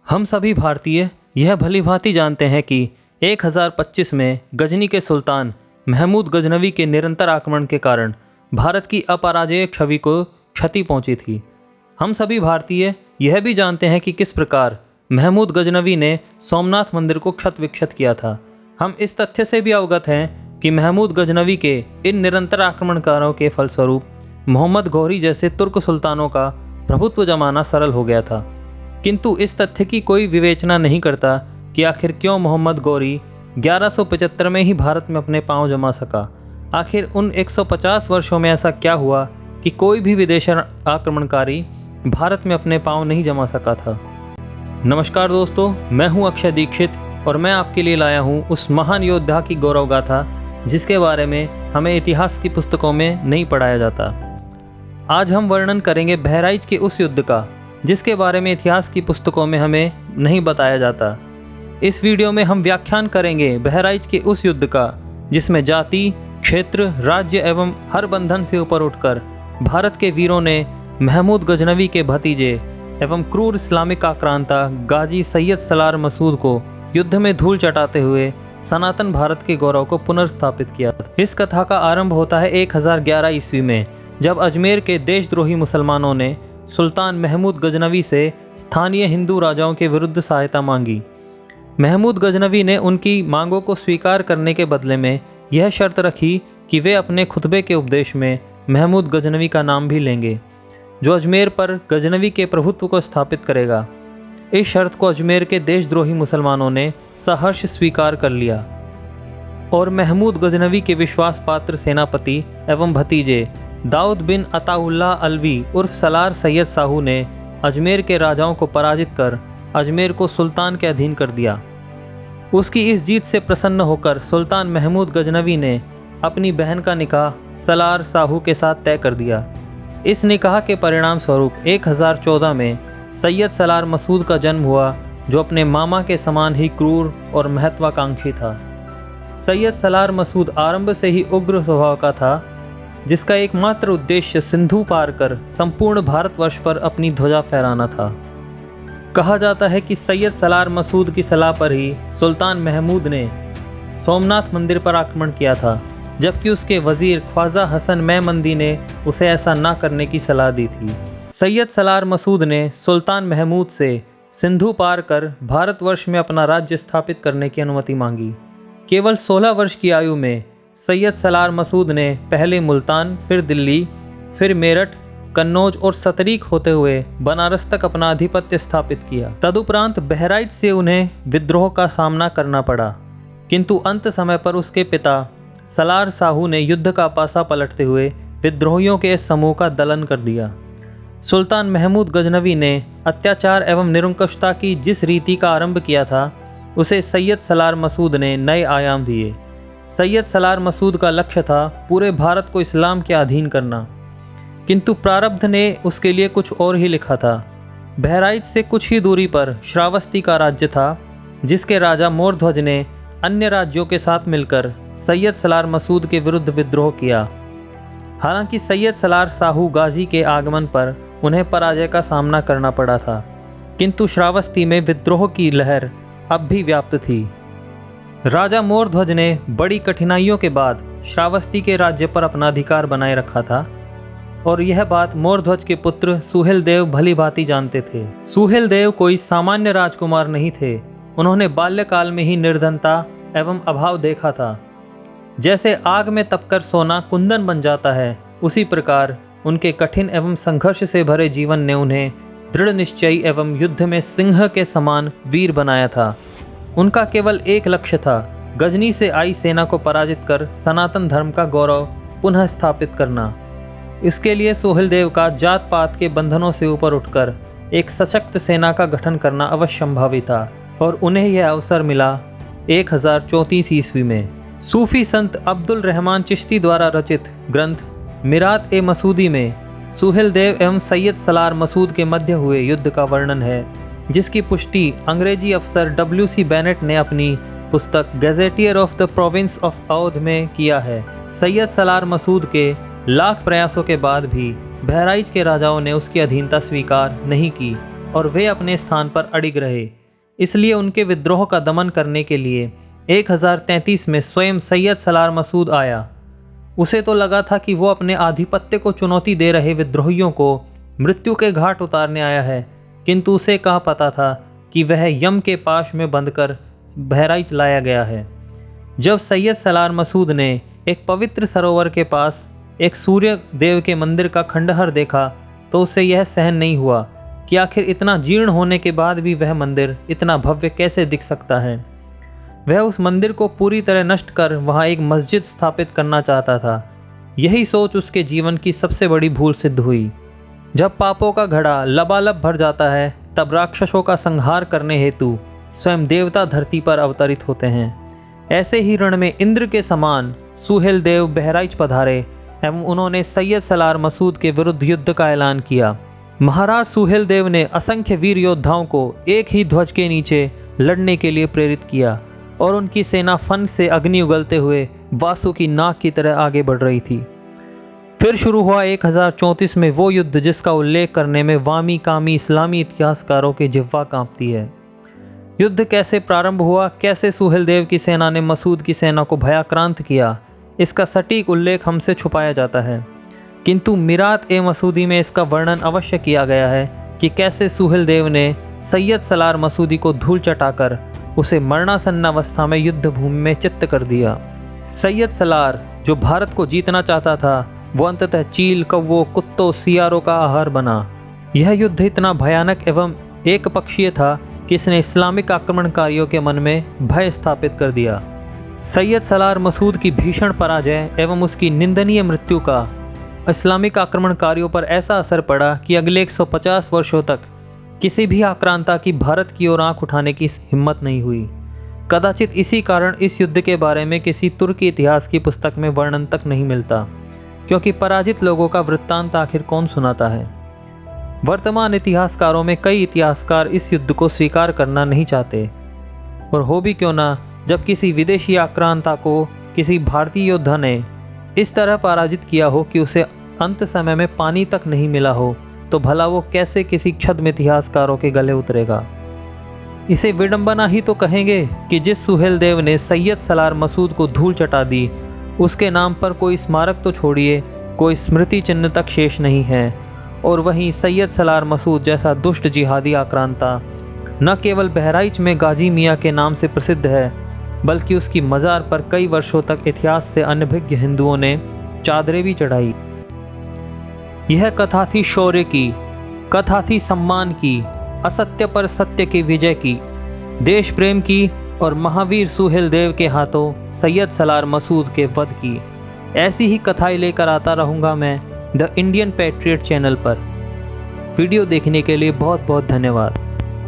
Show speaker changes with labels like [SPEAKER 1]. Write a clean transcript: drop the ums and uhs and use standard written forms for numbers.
[SPEAKER 1] हम सभी भारतीय यह भलीभांति जानते हैं कि 1025 में गजनी के सुल्तान महमूद गजनवी के निरंतर आक्रमण के कारण भारत की अपराजेय छवि को क्षति पहुंची थी। हम सभी भारतीय यह भी जानते हैं कि किस प्रकार महमूद गजनवी ने सोमनाथ मंदिर को क्षत विक्षत किया था। हम इस तथ्य से भी अवगत हैं कि महमूद गजनवी के इन निरंतर आक्रमणकारों के फलस्वरूप मोहम्मद घौरी जैसे तुर्क सुल्तानों का प्रभुत्व जमाना सरल हो गया था। किंतु इस तथ्य की कोई विवेचना नहीं करता कि आखिर क्यों मोहम्मद घौरी 1175 में ही भारत में अपने पांव जमा सका। आखिर उन 150 वर्षों में ऐसा क्या हुआ कि कोई भी विदेशी आक्रमणकारी भारत में अपने पांव नहीं जमा सका था। नमस्कार दोस्तों, मैं हूं अक्षय दीक्षित और मैं आपके लिए लाया हूं उस महान योद्धा की गौरव गाथा जिसके बारे में हमें इतिहास की पुस्तकों में नहीं पढ़ाया जाता। आज हम वर्णन करेंगे बहराइच के उस युद्ध का जिसके बारे में इतिहास की पुस्तकों में हमें नहीं बताया जाता। इस वीडियो में हम व्याख्यान करेंगे बहराइच के उस युद्ध का जिसमें जाति, क्षेत्र, राज्य एवं हर बंधन से ऊपर उठकर भारत के वीरों ने महमूद गजनवी के भतीजे एवं क्रूर इस्लामिक आक्रांता गाजी सैयद सलार मसूद को युद्ध में धूल चटाते हुए सनातन भारत के गौरव को पुनर्स्थापित किया। इस कथा का आरंभ होता है 1011 ईस्वी में, जब अजमेर के देशद्रोही मुसलमानों ने सुल्तान महमूद गजनवी से स्थानीय हिंदू राजाओं के विरुद्ध सहायता मांगी। महमूद गजनवी ने उनकी मांगों को स्वीकार करने के बदले में यह शर्त रखी कि वे अपने खुतबे के उपदेश में महमूद गजनवी का नाम भी लेंगे, जो अजमेर पर गजनवी के प्रभुत्व को स्थापित करेगा। इस शर्त को अजमेर के देशद्रोही मुसलमानों ने सहर्ष स्वीकार कर लिया और महमूद गजनवी के विश्वास पात्र सेनापति एवं भतीजे दाऊद बिन अताउल्लाह अलवी उर्फ सलार सैयद साहू ने अजमेर के राजाओं को पराजित कर अजमेर को सुल्तान के अधीन कर दिया। उसकी इस जीत से प्रसन्न होकर सुल्तान महमूद गजनवी ने अपनी बहन का निकाह सलार साहू के साथ तय कर दिया। इस निकाह के परिणाम स्वरूप 1014 में सैयद सलार मसूद का जन्म हुआ, जो अपने मामा के समान ही क्रूर और महत्वाकांक्षी था। सैयद सलार मसूद आरंभ से ही उग्र स्वभाव का था, जिसका एकमात्र उद्देश्य सिंधु पार कर संपूर्ण भारतवर्ष पर अपनी ध्वजा फहराना था। कहा जाता है कि सैयद सलार मसूद की सलाह पर ही सुल्तान महमूद ने सोमनाथ मंदिर पर आक्रमण किया था, जबकि उसके वजीर ख्वाजा हसन मेमंदी ने उसे ऐसा न करने की सलाह दी थी। सैयद सलार मसूद ने सुल्तान महमूद से सिंधु पार कर भारतवर्ष में अपना राज्य स्थापित करने की अनुमति मांगी। केवल 16 वर्ष की आयु में सैयद सलार मसूद ने पहले मुल्तान, फिर दिल्ली, फिर मेरठ, कन्नौज और सतरीक होते हुए बनारस तक अपना आधिपत्य स्थापित किया। तदुपरांत बहराइच से उन्हें विद्रोह का सामना करना पड़ा, किंतु अंत समय पर उसके पिता सलार साहू ने युद्ध का पासा पलटते हुए विद्रोहियों के इस समूह का दलन कर दिया। सुल्तान महमूद गजनवी ने अत्याचार एवं निरंकुशता की जिस रीति का आरंभ किया था, उसे सैयद सलार मसूद ने नए आयाम दिए। सैयद सलार मसूद का लक्ष्य था पूरे भारत को इस्लाम के अधीन करना, किंतु प्रारब्ध ने उसके लिए कुछ और ही लिखा था। बहराइच से कुछ ही दूरी पर श्रावस्ती का राज्य था, जिसके राजा मोरध्वज ने अन्य राज्यों के साथ मिलकर सैयद सलार मसूद के विरुद्ध विद्रोह किया। हालांकि सैयद सलार साहू गाजी के आगमन पर उन्हें पराजय का सामना करना पड़ा था, किंतु श्रावस्ती में विद्रोह की लहर अब भी व्याप्त थी। राजा मोरध्वज ने बड़ी कठिनाइयों के बाद श्रावस्ती के राज्य पर अपना अधिकार बनाए रखा था और यह बात मोरध्वज के पुत्र सुहेल देव भली भांति जानते थे। सुहेल देव कोई सामान्य राजकुमार नहीं थे। उन्होंने बाल्यकाल में ही निर्धनता एवं अभाव देखा था। जैसे आग में तपकर सोना कुंदन बन जाता है, उसी प्रकार उनके कठिन एवं संघर्ष से भरे जीवन ने उन्हें दृढ़ निश्चयी एवं युद्ध में सिंह के समान वीर बनाया था। उनका केवल एक लक्ष्य था, गजनी से आई सेना को पराजित कर सनातन धर्म का गौरव पुनः स्थापित करना। इसके लिए सोहेल देव का जात पात के बंधनों से ऊपर उठकर एक सशक्त सेना का गठन करना अवश्यंभावी था और उन्हें यह अवसर मिला 1034 ईस्वी में। सूफी संत अब्दुल रहमान चिश्ती द्वारा रचित ग्रंथ मिरात ए मसूदी में सुहेल देव एवं सैयद सलार मसूद के मध्य हुए युद्ध का वर्णन है, जिसकी पुष्टि अंग्रेजी अफसर W.C. बेनेट ने अपनी पुस्तक gazetteer of the province of Awadh में किया है। सैयद सलार मसूद के लाख प्रयासों के बाद भी बहराइच के राजाओं ने उसकी अधीनता स्वीकार नहीं की और वे अपने स्थान पर अडिग रहे। इसलिए उनके विद्रोह का दमन करने के लिए 1033 में स्वयं सैयद सलार मसूद आया। उसे तो लगा था कि वो अपने आधिपत्य को चुनौती दे रहे विद्रोहियों को मृत्यु के घाट उतारने आया है, किंतु उसे कहा पता था कि वह यम के पाश में बंधकर बहराइच लाया गया है। जब सैयद सलार मसूद ने एक पवित्र सरोवर के पास एक सूर्य देव के मंदिर का खंडहर देखा तो उसे यह सहन नहीं हुआ कि आखिर इतना जीर्ण होने के बाद भी वह मंदिर इतना भव्य कैसे दिख सकता है। वह उस मंदिर को पूरी तरह नष्ट कर वहाँ एक मस्जिद स्थापित करना चाहता था। यही सोच उसके जीवन की सबसे बड़ी भूल सिद्ध हुई। जब पापों का घड़ा लबालब भर जाता है तब राक्षसों का संहार करने हेतु स्वयं देवता धरती पर अवतरित होते हैं। ऐसे ही रण में इंद्र के समान सुहेल देव बहराइच पधारे एवं उन्होंने सैयद सलार मसूद के विरुद्ध युद्ध का ऐलान किया। महाराज सुहेल देव ने असंख्य वीर योद्धाओं को एक ही ध्वज के नीचे लड़ने के लिए प्रेरित किया और उनकी सेना फन से अग्नि उगलते हुए वासु की नाक की तरह आगे बढ़ रही थी। फिर शुरू हुआ 1034 में वो युद्ध जिसका उल्लेख करने में वामी कामी इस्लामी इतिहासकारों की जिह्वा कांपती है। युद्ध कैसे प्रारंभ हुआ, कैसे सुहेल देव की सेना ने मसूद की सेना को भयाक्रांत किया, इसका सटीक उल्लेख हमसे छुपाया जाता है, किंतु मिरात ए मसूदी में इसका वर्णन अवश्य किया गया है कि कैसे सुहेल देव ने सैयद सलार मसूदी को धूल चटाकर उसे मरणासन्न अवस्था में युद्ध भूमि में चित्त कर दिया। सैयद सलार जो भारत को जीतना चाहता था वो अंततः चील, कौवों, कुत्तों, सियारों का आहार बना। यह युद्ध इतना भयानक एवं एक पक्षीय था कि इसने इस्लामिक आक्रमणकारियों के मन में भय स्थापित कर दिया। सैयद सलार मसूद की भीषण पराजय एवं उसकी निंदनीय मृत्यु का इस्लामिक आक्रमणकारियों पर ऐसा असर पड़ा कि अगले 150 वर्षों तक किसी भी आक्रांता की भारत की ओर आंख उठाने की हिम्मत नहीं हुई। कदाचित इसी कारण इस युद्ध के बारे में किसी तुर्की इतिहास की पुस्तक में वर्णन तक नहीं मिलता, क्योंकि पराजित लोगों का वृत्तांत आखिर कौन सुनाता है। वर्तमान इतिहासकारों में कई इतिहासकार इस युद्ध को स्वीकार करना नहीं चाहते, और हो भी क्यों ना, जब किसी विदेशी आक्रांता को किसी भारतीय योद्धा ने इस तरह पराजित किया हो कि उसे अंत समय में पानी तक नहीं मिला हो, तो भला वो कैसे किसी छद्म इतिहासकारों के गले उतरेगा। इसे विडंबना ही तो कहेंगे कि जिस सुहेल देव ने सैयद सलार मसूद को धूल चटा दी, उसके नाम पर कोई स्मारक तो छोड़िए, कोई स्मृति चिन्ह तक शेष नहीं है। और वहीं सैयद सलार मसूद जैसा दुष्ट जिहादी आक्रांता न केवल बहराइच में गाजी मियाँ के नाम से प्रसिद्ध है, बल्कि उसकी मज़ार पर कई वर्षों तक इतिहास से अनभिज्ञ हिंदुओं ने चादरें भी चढ़ाई। यह कथा थी शौर्य की, कथा थी सम्मान की, असत्य पर सत्य की विजय की, देश प्रेम की और महावीर सुहेल देव के हाथों सैयद सलार मसूद के वध की। ऐसी ही कथाएं लेकर आता रहूँगा मैं द इंडियन पैट्रियट चैनल पर। वीडियो देखने के लिए बहुत बहुत धन्यवाद।